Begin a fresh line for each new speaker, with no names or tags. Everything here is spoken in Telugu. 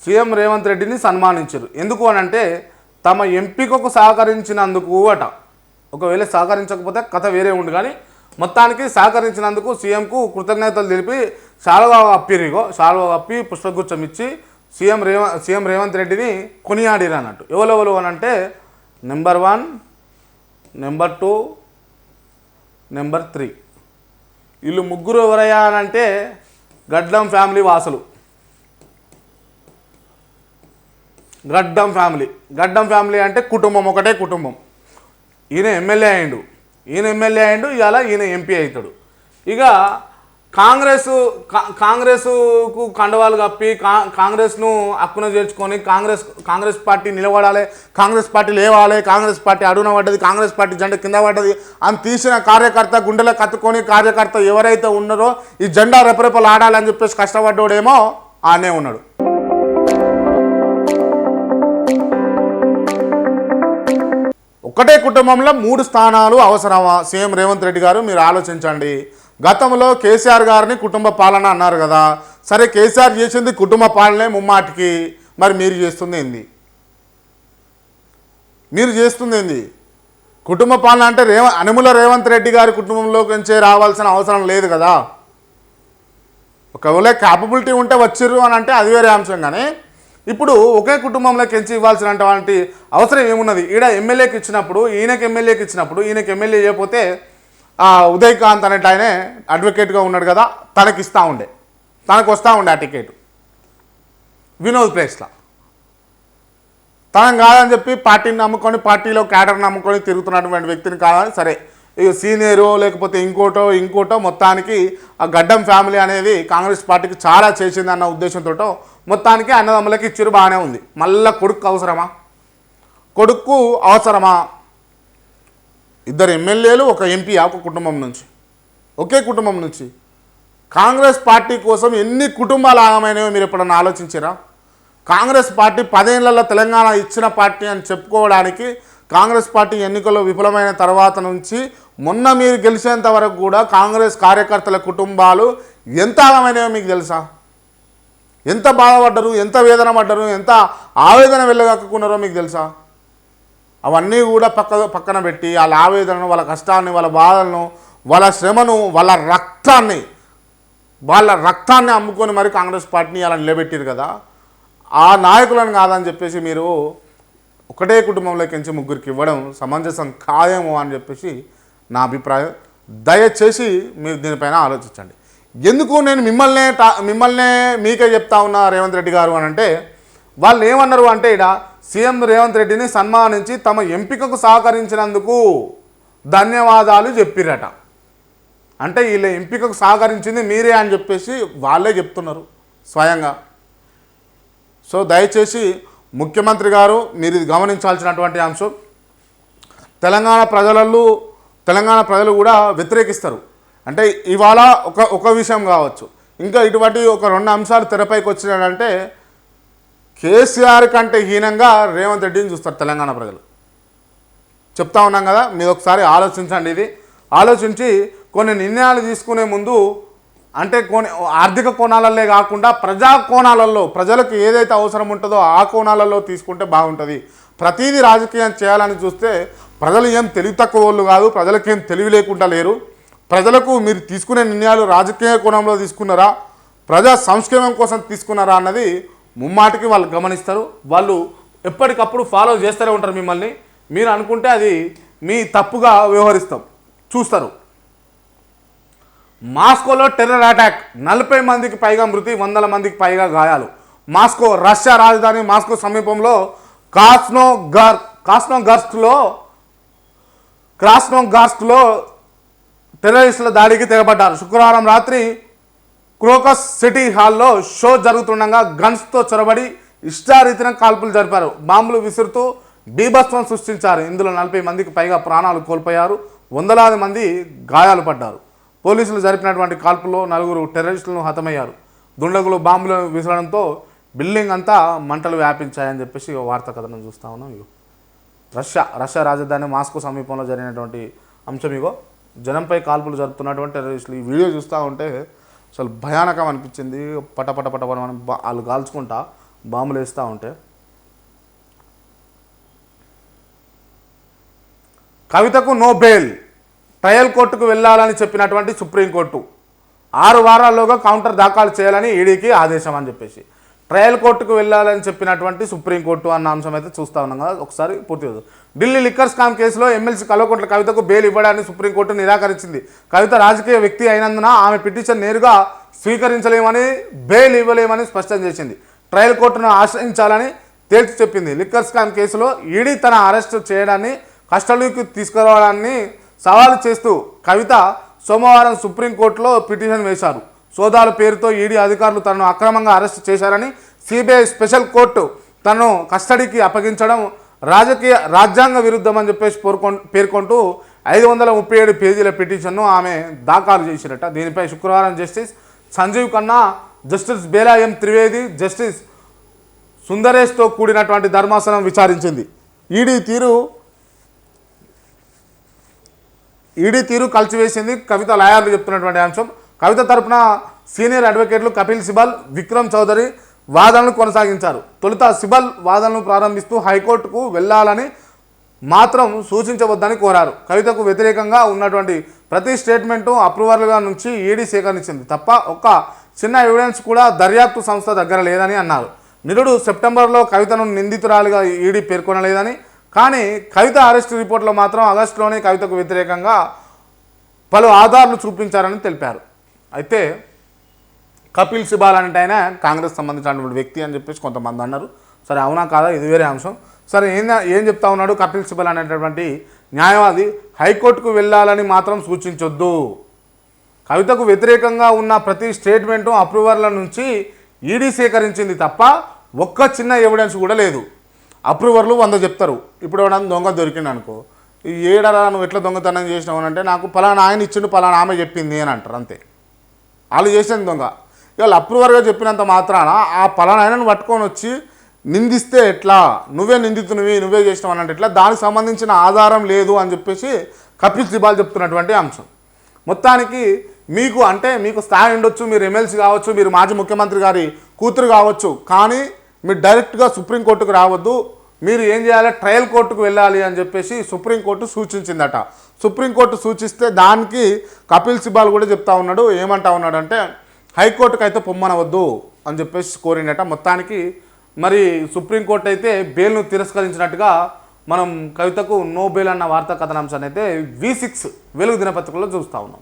సీఎం రేవంత్ రెడ్డిని సన్మానించారు. ఎందుకు అని అంటే తమ ఎంపికకు సహకరించినందుకు అట. ఒకవేళ సహకరించకపోతే కథ వేరే ఉండు, కానీ మొత్తానికి సహకరించినందుకు సీఎంకు కృతజ్ఞతలు తెలిపి శాలువా కప్పిరిగో శాలువా కప్పి పుష్పగుచ్చం ఇచ్చి సీఎం రేవంత్ రెడ్డిని కొనియాడిరు అన్నట్టు. ఎవరెవరు అని అంటే నెంబర్ 1, నెంబర్ 2, నెంబర్ 3 వీళ్ళు ముగ్గురు ఎవరయ్యా అని అంటే గడ్డం ఫ్యామిలీ వాసులు. గడ్డం ఫ్యామిలీ అంటే కుటుంబం, ఒకటే కుటుంబం. ఈయన ఎమ్మెల్యే అయిండు, ఇవాళ ఈయన ఎంపీ అవుతాడు. ఇక కాంగ్రెస్కు కండవాలు కప్పి కాంగ్రెస్ను హక్కున చేర్చుకొని కాంగ్రెస్ పార్టీ నిలబడాలి, కాంగ్రెస్ పార్టీ లేవాలి, కాంగ్రెస్ పార్టీ అడుగున పడ్డది, కాంగ్రెస్ పార్టీ జెండా కింద పడ్డది అని తీసిన కార్యకర్త గుండెలో కత్తుకొని కార్యకర్త ఎవరైతే ఉన్నారో ఈ జెండా రెపరెపలు ఆడాలని చెప్పేసి కష్టపడ్డాడేమో ఆనే ఉన్నాడు. ఒకటే కుటుంబంలో 3 స్థానాలు అవసరమా? సీఎం రేవంత్ రెడ్డి గారు మీరు ఆలోచించండి. గతంలో కేసీఆర్ గారిని కుటుంబ పాలన అన్నారు కదా, సరే కేసీఆర్ చేసింది కుటుంబ పాలనే ముమ్మాటికి, మరి మీరు చేస్తుంది ఏంది? కుటుంబ పాలన అంటే అనుముల రేవంత్ రెడ్డి గారి కుటుంబంలోకి నుంచే రావాల్సిన అవసరం లేదు కదా. ఒకవేళ క్యాపబిలిటీ ఉంటే వచ్చిర్రు అని అంటే అది వేరే అంశం, కానీ ఇప్పుడు ఒకే కుటుంబంలోకి ఎంచి ఇవ్వాల్సినటువంటి అవసరం ఏమున్నది? ఈడ ఎమ్మెల్యేకి ఇచ్చినప్పుడు ఈయనకి ఎమ్మెల్యే చేయకపోతే ఉదయకాంత్ అనేట ఆయనే అడ్వకేట్గా ఉన్నాడు కదా, తనకు వస్తూ ఉండే ఆ టికెట్ వినోద్ ప్లేస్లో. తనకు కాదని చెప్పి పార్టీని నమ్ముకొని పార్టీలో క్యాడర్ని నమ్ముకొని తిరుగుతున్నటువంటి వ్యక్తిని కాదని, సరే సీనియరో లేకపోతే ఇంకోటో మొత్తానికి ఆ గడ్డం ఫ్యామిలీ అనేది కాంగ్రెస్ పార్టీకి చాలా చేసింది అన్న ఉద్దేశంతో మొత్తానికి అన్నదమ్ములకి ఇచ్చిరు, బాగానే ఉంది. మళ్ళీ కొడుకు అవసరమా? 2 ఎమ్మెల్యేలు, 1 ఎంపీ ఒకే కుటుంబం నుంచి కాంగ్రెస్ పార్టీ కోసం ఎన్ని కుటుంబాలు ఆగమైనవో మీరు ఎప్పుడన్నా ఆలోచించారా? కాంగ్రెస్ పార్టీ 10 ఏళ్లలో తెలంగాణ ఇచ్చిన పార్టీ అని చెప్పుకోవడానికి కాంగ్రెస్ పార్టీ ఎన్నికల్లో విఫలమైన తర్వాత నుంచి మొన్న మీరు గెలిచేంత వరకు కూడా కాంగ్రెస్ కార్యకర్తల కుటుంబాలు ఎంత ఆగమైనవో మీకు తెలుసా? ఎంత బాధపడ్డరు, ఎంత వేదన పడ్డరు, ఎంత ఆవేదన వెళ్ళగక్కున్నారో మీకు తెలుసా? అవన్నీ కూడా పక్కన పెట్టి వాళ్ళ ఆవేదనను, వాళ్ళ కష్టాన్ని, వాళ్ళ బాధలను, వాళ్ళ శ్రమను, వాళ్ళ రక్తాన్ని అమ్ముకొని మరి కాంగ్రెస్ పార్టీని అలా నిలబెట్టారు కదా. ఆ నాయకులను కాదని చెప్పేసి మీరు ఒకటే కుటుంబంలోకి ఎంచి ముగ్గురికి ఇవ్వడం సమంజసం ఖాయము అని చెప్పేసి నా అభిప్రాయం. దయచేసి మీరు దీనిపైన ఆలోచించండి. ఎందుకు నేను మిమ్మల్నే మీకే చెప్తా ఉన్నా రేవంత్ రెడ్డి గారు అని అంటే, వాళ్ళు ఏమన్నారు అంటే ఇక్కడ సీఎం రేవంత్ రెడ్డిని సన్మానించి తమ ఎంపికకు సహకరించినందుకు ధన్యవాదాలు చెప్పిరట. అంటే వీళ్ళ ఎంపికకు సహకరించింది మీరే అని చెప్పేసి వాళ్ళే చెప్తున్నారు స్వయంగా. సో దయచేసి ముఖ్యమంత్రి గారు మీరు ఇది గమనించాల్సినటువంటి అంశం. తెలంగాణ ప్రజలు కూడా వ్యతిరేకిస్తారు. అంటే ఇవాళ ఒక విషయం కావచ్చు, ఇంకా ఇటువంటి ఒక 2 అంశాలు తెరపైకి వచ్చినాయంటే కేసీఆర్ కంటే హీనంగా రేవంత్ రెడ్డిని చూస్తారు తెలంగాణ ప్రజలు. చెప్తా ఉన్నాం కదా, మీరు ఒకసారి ఆలోచించండి. ఇది ఆలోచించి కొన్ని నిర్ణయాలు తీసుకునే ముందు అంటే ఆర్థిక కోణాలల్లే కాకుండా ప్రజా కోణాలలో ప్రజలకు ఏదైతే అవసరం ఉంటుందో ఆ కోణాలలో తీసుకుంటే బాగుంటుంది. ప్రతిదీ రాజకీయం చేయాలని చూస్తే ప్రజలు ఏం తెలివి తక్కువ వాళ్ళు కాదు, ప్రజలకేం తెలివి లేకుండా లేరు. ప్రజలకు మీరు తీసుకునే నిర్ణయాలు రాజకీయ కోణంలో తీసుకున్నారా, ప్రజా సంక్షేమం కోసం తీసుకున్నారా అన్నది ముమ్మాటికి వాళ్ళు గమనిస్తారు. వాళ్ళు ఎప్పటికప్పుడు ఫాలో చేస్తూనే ఉంటారు మిమ్మల్ని. మీరు అనుకుంటే అది మీ తప్పుగా చూస్తారు. మాస్కోలో టెర్రర్ అటాక్, 40 మందికి పైగా మృతి, 100 మందికి పైగా గాయాలు. రష్యా రాజధాని మాస్కో సమీపంలో క్రాస్నోగార్స్క్లో టెర్రరిస్టుల దాడికి తెగబడ్డారు. శుక్రవారం రాత్రి క్రోకస్ సిటీ హాల్లో షో జరుగుతుండగా గన్స్తో చొరబడి ఇష్టారీతిన కాల్పులు జరిపారు. బాంబులు విసురుతూ బీభత్సం సృష్టించారు. ఇందులో 40 మందికి పైగా ప్రాణాలు కోల్పోయారు, వందలాది మంది గాయాలు పడ్డారు. పోలీసులు జరిపినటువంటి కాల్పుల్లో 4 టెర్రరిస్టులను హతమయ్యారు. దుండగులు బాంబులు విసరడంతో బిల్డింగ్ అంతా మంటలు వ్యాపించాయని చెప్పేసి వార్తా కథనం చూస్తూ ఉన్నాం. రష్యా రాజధాని మాస్కో సమీపంలో జరిగినటువంటి అంశం ఇగో. జనంపై కాల్పులు జరుపుతున్నటువంటి టెర్రరిస్టులు. ఈ వీడియో చూస్తూ ఉంటే అసలు భయానకం అనిపించింది. పటపట వాళ్ళు కాల్చుకుంటా బాంబులు వేస్తూ ఉంటే. కవితకు నో బెయిల్, ట్రయల్ కోర్టుకు వెళ్ళాలని చెప్పినటువంటి సుప్రీంకోర్టు 6 వారాల్లోగా కౌంటర్ దాఖలు చేయాలని ఈడీకి ఆదేశం అని చెప్పేసి ట్రయల్ కోర్టుకు వెళ్ళాలని చెప్పినటువంటి సుప్రీంకోర్టు అన్న అంశం అయితే చూస్తూ ఉన్నాం కదా. ఒకసారి పూర్తి ఢిల్లీ లిక్కర్ స్కామ్ కేసులో ఎమ్మెల్సీ కల్వకుంట్ల కవితకు బెయిల్ ఇవ్వడాన్ని సుప్రీంకోర్టు నిరాకరించింది. కవిత రాజకీయ వ్యక్తి అయినందున ఆమె పిటిషన్ నేరుగా స్వీకరించలేమని, బెయిల్ ఇవ్వలేమని స్పష్టం చేసింది. ట్రయల్ కోర్టును ఆశ్రయించాలని తేల్చి చెప్పింది. లిక్కర్ స్కామ్ కేసులో ఈడీ తన అరెస్టు చేయడాన్ని, కస్టడీకి తీసుకురావడాన్ని సవాలు చేస్తూ కవిత సోమవారం సుప్రీంకోర్టులో పిటిషన్ వేశారు. సోదాల పేరుతో ఈడీ అధికారులు తనను అక్రమంగా అరెస్టు చేశారని, సిబిఐ స్పెషల్ కోర్టు తనను కస్టడీకి అప్పగించడం రాజ్యాంగ విరుద్ధమని చెప్పేసి పేర్కొంటూ 537 పేజీల పిటిషన్ను ఆమె దాఖలు చేసిరట. దీనిపై శుక్రవారం జస్టిస్ సంజీవ్ ఖన్నా, జస్టిస్ బేలా ఎం త్రివేది, జస్టిస్ సుందరేష్తో కూడినటువంటి ధర్మాసనం విచారించింది. ఈడీ తీరు కలిసివేసింది కవిత లాయర్లు చెప్తున్నటువంటి అంశం. కవిత తరపున సీనియర్ అడ్వకేట్లు కపిల్ సిబల్, విక్రమ్ చౌదరి వాదనలు కొనసాగించారు. తొలుత సిబల్ వాదనలు ప్రారంభిస్తూ హైకోర్టుకు వెళ్లాలని మాత్రం సూచించవద్దని కోరారు. కవితకు వ్యతిరేకంగా ఉన్నటువంటి ప్రతి స్టేట్మెంటు అప్రూవర్లుగా నుంచి ఈడీ సేకరించింది తప్ప ఒక్క చిన్న ఎవిడెన్స్ కూడా దర్యాప్తు సంస్థ దగ్గర లేదని అన్నారు. నిరుడు సెప్టెంబర్లో కవితను నిందితురాలిగా ఈడీ పేర్కొనలేదని, కానీ కవిత అరెస్టు రిపోర్ట్లో మాత్రం ఆగస్టులోనే కవితకు వ్యతిరేకంగా పలు ఆధారాలు చూపించారని తెలిపారు. అయితే కపిల్ సిబాల్ అంటే ఆయన కాంగ్రెస్ సంబంధించినటువంటి వ్యక్తి అని చెప్పేసి కొంతమంది అన్నారు. సరే అవునా కాదా ఇది వేరే అంశం. సరే ఏం చెప్తా ఉన్నాడు కపిల్ సిబల్ అనేటటువంటి న్యాయవాది, హైకోర్టుకు వెళ్ళాలని మాత్రం సూచించొద్దు. కవితకు వ్యతిరేకంగా ఉన్న ప్రతి స్టేట్మెంటు అప్రూవర్ల నుంచి ఈడీ సేకరించింది తప్ప ఒక్క చిన్న ఎవిడెన్స్ కూడా లేదు. అప్రూవర్లు 100 చెప్తారు. ఇప్పుడు ఎవడన్నా దొంగ దొరికింది అనుకో, ఈ ఏడరా నువ్వు ఎట్లా దొంగతనం చేసినావు అని అంటే నాకు పలానా ఆయన ఇచ్చిండు, పలానా ఆమె చెప్పింది అని అంటారు. అంతే, వాళ్ళు చేసింది దొంగ. ఇవాళ అప్రూవర్గా చెప్పినంత మాత్రాన ఆ పలానా ఆయనను పట్టుకొని వచ్చి నిందిస్తే ఎట్లా, నువ్వే నువ్వే చేసినావు అని అంటే ఎట్లా, దానికి సంబంధించిన ఆధారం లేదు అని చెప్పేసి కపిల్ సిబాల్ చెప్తున్నటువంటి అంశం. మొత్తానికి మీకు స్థాయి ఉండొచ్చు, మీరు ఎమ్మెల్సీ కావచ్చు, మీరు మాజీ ముఖ్యమంత్రి గారి కూతురు కావచ్చు, కానీ మీరు డైరెక్ట్గా సుప్రీంకోర్టుకు రావద్దు, మీరు ఏం చేయాలి, ట్రయల్ కోర్టుకు వెళ్ళాలి అని చెప్పేసి సుప్రీంకోర్టు సూచించిందట. సుప్రీంకోర్టు సూచిస్తే దానికి కపిల్ సిబాల్ కూడా చెప్తా ఉన్నాడు. ఏమంటా ఉన్నాడు అంటే హైకోర్టుకు అయితే పొమ్మనవద్దు అని చెప్పేసి కోరిండట. మొత్తానికి మరి సుప్రీంకోర్టు అయితే బెయిల్ను తిరస్కరించినట్టుగా మనం కవితకు నో బెయిల్ అన్న వార్తా కథనాంశాన్ని అయితే V6 వెలుగు దినపత్రికలో చూస్తూ ఉన్నాం.